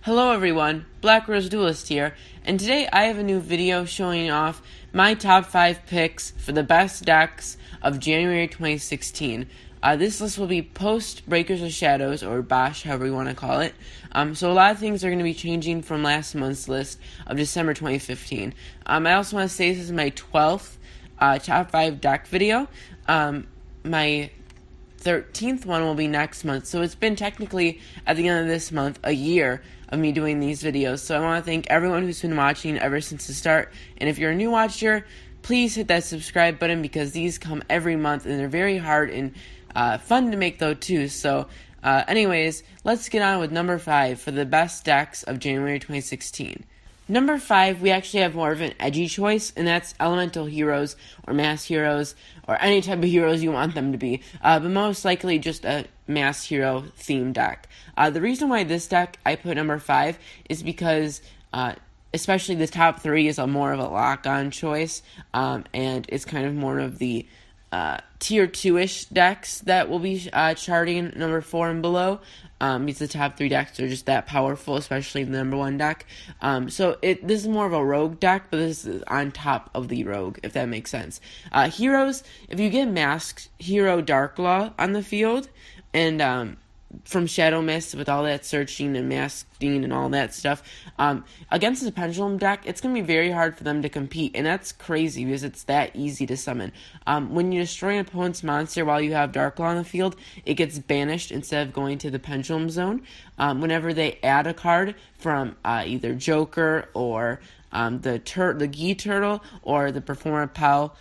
Hello everyone, Black Rose Duelist here, and today I have a new video showing off my top 5 picks for the best decks of January 2016. This list will be post Breakers of Shadows, or Bosch, however you want to call it. So a lot of things are going to be changing from last month's list of December 2015. I also want to say this is my 12th top 5 deck video. My 13th one will be next month, so it's been technically, at the end of this month, a year of me doing these videos. So I want to thank everyone who's been watching ever since the start, and if you're a new watcher, please hit that subscribe button because these come every month and they're very hard and fun to make though too. So anyways, let's get on with number 5 for the best decks of January 2016. Number 5, we actually have more of an edgy choice, and that's Elemental Heroes, or Mass Heroes, or any type of heroes you want them to be, but most likely just a Mass Hero themed deck. The reason why this deck I put number 5 is because, especially the top 3 is more of a lock-on choice, and it's kind of more of the tier 2-ish decks that will be charting number 4 and below. Because the top 3 decks are just that powerful, especially the number 1 deck. So this is more of a rogue deck, but this is on top of the rogue, if that makes sense. Heroes, if you get Masked Hero Darklaw on the field, and from Shadow Mist with all that searching and masking and all that stuff, against the Pendulum deck, it's going to be very hard for them to compete, and that's crazy because it's that easy to summon. When you destroy an opponent's monster while you have Darklaw on the field, it gets banished instead of going to the Pendulum zone. Whenever they add a card from either Joker or the Gi Turtle or the Performapal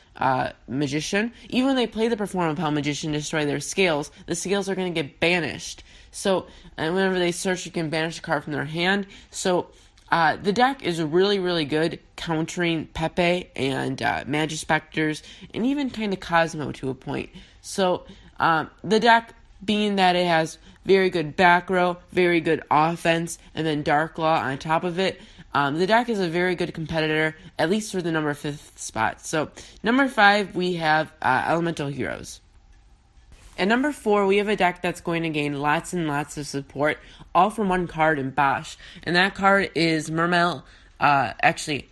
Magician, even when they play the Performapal Magician to destroy their scales, the scales are going to get banished. So, and whenever they search, you can banish a card from their hand. So, the deck is really, really good countering Pepe and Majespecters, and even kind of Kozmo to a point. So, the deck, being that it has very good back row, very good offense, and then Darklaw on top of it, the deck is a very good competitor, at least for the number 5th spot. So, number 5, we have Elemental Heroes. At number 4, we have a deck that's going to gain lots and lots of support, all from one card in Bosch, and that card is Mermail, Atlantean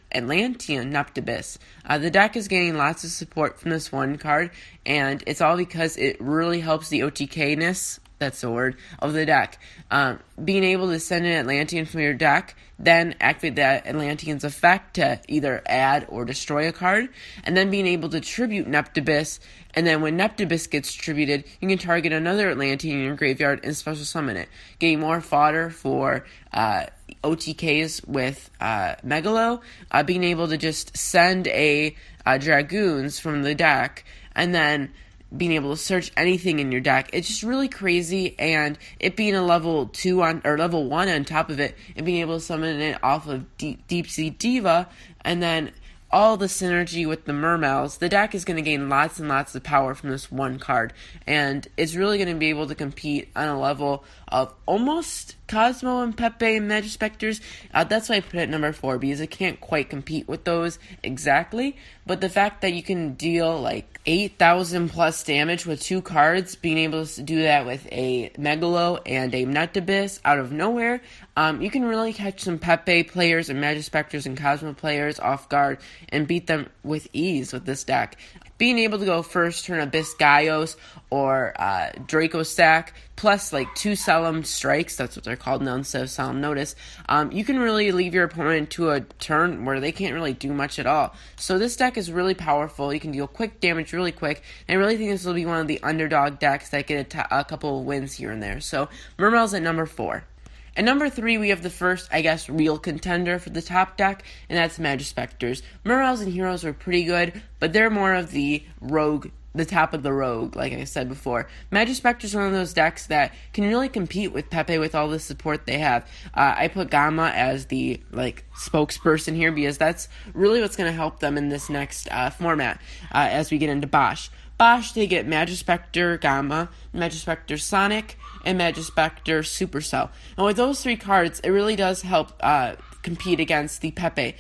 Nuptibus. The deck is gaining lots of support from this one card, and it's all because it really helps the OTK-ness, that's the word, of the deck. Being able to send an Atlantean from your deck, then activate that Atlantean's effect to either add or destroy a card, and then being able to tribute Nuptibus, and then when Nuptibus gets tributed, you can target another Atlantean in your graveyard and special summon it, getting more fodder for OTKs with Megalo, being able to just send a Dragoons from the deck, and then being able to search anything in your deck. It's just really crazy, and it being a level 2 or level 1 on top of it, and being able to summon it off of Deep Sea Diva, and then all the synergy with the Mermails, the deck is going to gain lots and lots of power from this one card, and it's really going to be able to compete on a level of almost Kozmo and Pepe and Majespecters. That's why I put it at number 4, because it can't quite compete with those exactly, but the fact that you can deal like 8,000 plus damage with 2 cards, being able to do that with a Megalo and a Nuptibus out of nowhere, you can really catch some Pepe players and Majespecters and Kozmo players off guard and beat them with ease with this deck. Being able to go first turn Abyss Gaios or Draco Stack, plus like 2 Solemn Strikes, that's what they're called now instead of Solemn Notice, you can really leave your opponent to a turn where they can't really do much at all. So this deck is really powerful. You can deal quick damage really quick, and I really think this will be one of the underdog decks that get a couple of wins here and there. So Mermail's at number 4. At number 3, we have the first, I guess, real contender for the top deck, and that's Majespecters. Mermails and Heroes were pretty good, but they're more of the rogue, the top of the rogue, like I said before. Majespecter is one of those decks that can really compete with Pepe with all the support they have. I put Gamma as the spokesperson here because that's really what's going to help them in this next format as we get into Bosch. Bosch, they get Majespecter Gamma, Majespecter Sonic, and Majespecter Supercell. And with those 3 cards, it really does help compete against the Pepe.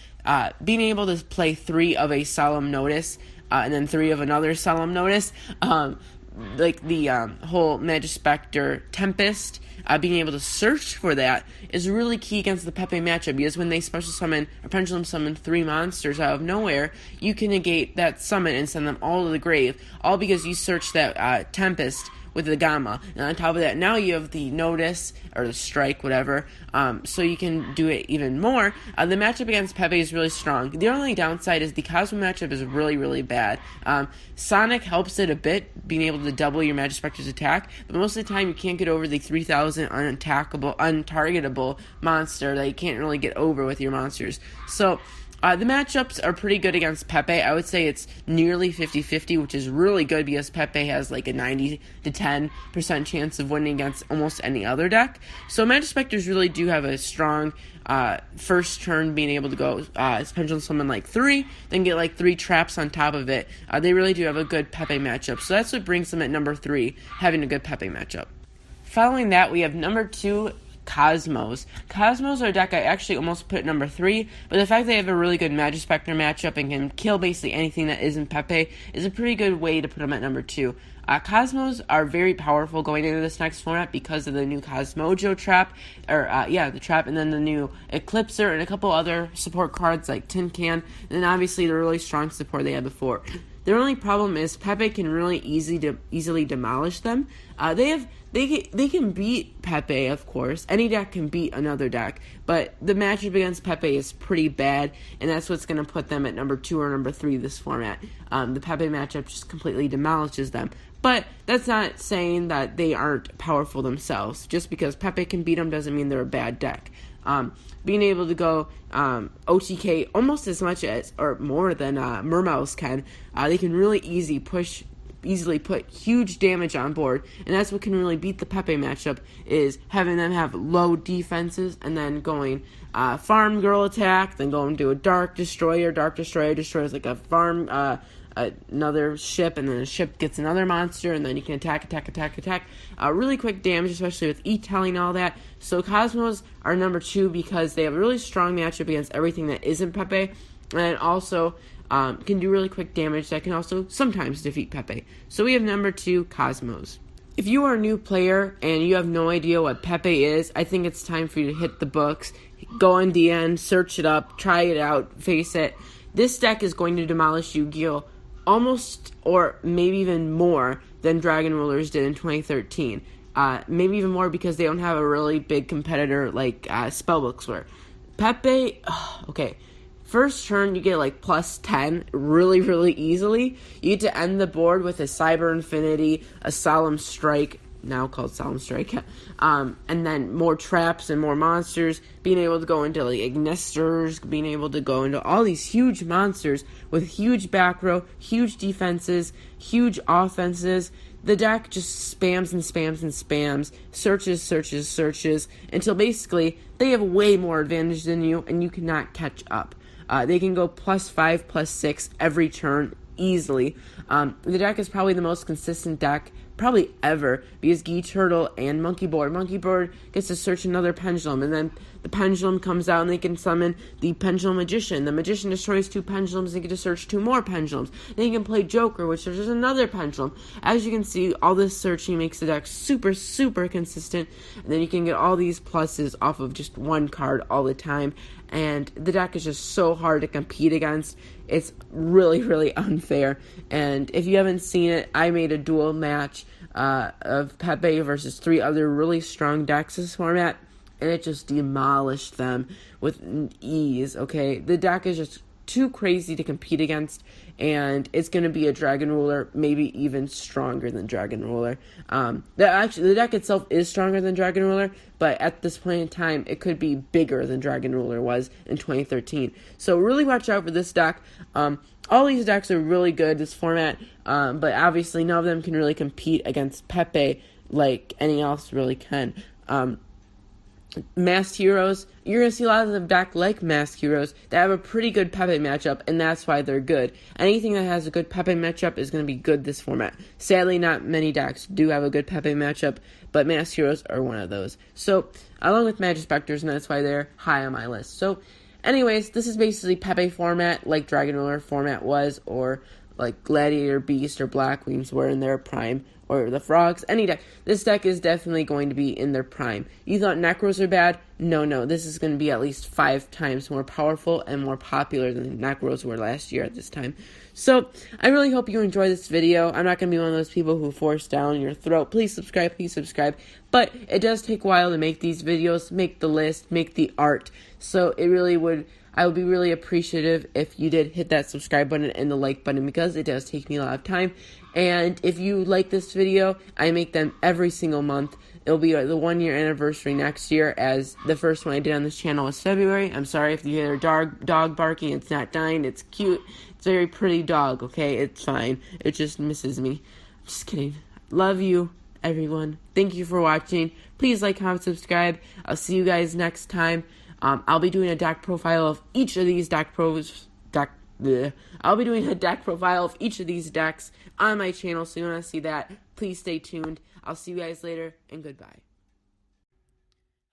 Being able to play 3 of a Solemn Notice, and then 3 of another Solemn Notice, like the whole Majespecter Tempest being able to search for that is really key against the Pepe matchup, because when they special summon or pendulum summon 3 monsters out of nowhere, you can negate that summon and send them all to the grave, all because you searched that Tempest with the Gamma. And on top of that, now you have the Notice, or the Strike, whatever, so you can do it even more. The matchup against Pepe is really strong. The only downside is the Kozmo matchup is really, really bad. Sonic helps it a bit, being able to double your Majespecter's attack, but most of the time you can't get over the 3,000 untargetable monster that you can't really get over with your monsters. So, the matchups are pretty good against Pepe. I would say it's nearly 50-50, which is really good because Pepe has like a 90 to 10% chance of winning against almost any other deck. So Majespecters really do have a strong first turn, being able to go pendulum summon like 3, then get like 3 traps on top of it. They really do have a good Pepe matchup. So that's what brings them at number 3, having a good Pepe matchup. Following that, we have number 2, Kozmos. Kozmos are a deck I actually almost put at number 3, but the fact they have a really good Majespecter matchup and can kill basically anything that isn't Pepe is a pretty good way to put them at number 2. Kozmos are very powerful going into this next format because of the new Kozmojo trap, the trap, and then the new Eclipser and a couple other support cards like Tin Can, and then obviously the really strong support they had before. Their only problem is Pepe can really easily demolish them. They can beat Pepe, of course. Any deck can beat another deck, but the matchup against Pepe is pretty bad, and that's what's going to put them at number 2 or number 3 this format. The Pepe matchup just completely demolishes them. But that's not saying that they aren't powerful themselves. Just because Pepe can beat them doesn't mean they're a bad deck. Being able to go OTK almost as much as, or more than Mermails can, they can really easily put huge damage on board, and that's what can really beat the Pepe matchup, is having them have low defenses and then going farm girl attack, then going to a Dark Destroyer destroys like a farm another ship, and then the ship gets another monster, and then you can attack. Really quick damage, especially with E-telling all that. So Kozmos are number 2 because they have a really strong matchup against everything that isn't Pepe, and also can do really quick damage that can also sometimes defeat Pepe. So we have number 2, Kozmos. If you are a new player and you have no idea what Pepe is, I think it's time for you to hit the books, go on DN, search it up, try it out, face it. This deck is going to demolish Yugioh almost, or maybe even more than Dragon Rulers did in 2013. Maybe even more because they don't have a really big competitor like Spellbooks were. Pepe, okay. First turn, you get like plus 10 really, really easily. You get to end the board with a Cyber Infinity, a Solemn Strike, now called Solemn Strike, and then more traps and more monsters, being able to go into like Ignisters, being able to go into all these huge monsters with huge back row, huge defenses, huge offenses. The deck just spams and spams and spams, searches, until basically they have way more advantage than you, and you cannot catch up. They can go plus 5, plus 6 every turn easily. The deck is probably the most consistent deck probably ever, because Turtle and Monkey Board gets to search another pendulum, and then the pendulum comes out and they can summon the Pendulum Magician. The Magician destroys 2 pendulums and they get to search 2 more pendulums. Then you can play Joker, which searches another pendulum. As you can see, all this searching makes the deck super, super consistent, and then you can get all these pluses off of just one card all the time, and the deck is just so hard to compete against. It's really, really unfair, and if you haven't seen it, I made a duel match of Pepe versus 3 other really strong decks this format, and it just demolished them with ease, okay? The deck is just too crazy to compete against, and it's going to be a Dragon Ruler, maybe even stronger than Dragon Ruler. The deck itself is stronger than Dragon Ruler, but at this point in time, it could be bigger than Dragon Ruler was in 2013. So really watch out for this deck. All these decks are really good, this format, but obviously none of them can really compete against Pepe like anything else really can. Masked Heroes, you're going to see a lot of the deck like Masked Heroes that have a pretty good Pepe matchup, and that's why they're good. Anything that has a good Pepe matchup is going to be good this format. Sadly, not many decks do have a good Pepe matchup, but Masked Heroes are one of those. So, along with Majespecters, and that's why they're high on my list. So, anyways, this is basically Pepe format like Dragon Ruler format was, or like Gladiator, Beast, or Black Wings were in their prime, or the frogs, any deck. This deck is definitely going to be in their prime. You thought Necros are bad? No, this is going to be at least 5 times more powerful and more popular than Necros were last year at this time. So, I really hope you enjoy this video. I'm not going to be one of those people who force down your throat. Please subscribe. But it does take a while to make these videos, make the list, make the art. So, I would be really appreciative if you did hit that subscribe button and the like button, because it does take me a lot of time. And if you like this video, I make them every single month. It'll be the 1-year anniversary next year, as the first one I did on this channel was February. I'm sorry if you hear a dog barking. It's not dying. It's cute. It's a very pretty dog, okay? It's fine. It just misses me. I'm just kidding. Love you, everyone. Thank you for watching. Please like, comment, subscribe. I'll see you guys next time. I'll be doing a deck profile of each of these I'll be doing a deck profile of each of these decks on my channel, so you want to see that, please stay tuned. I'll see you guys later, and goodbye.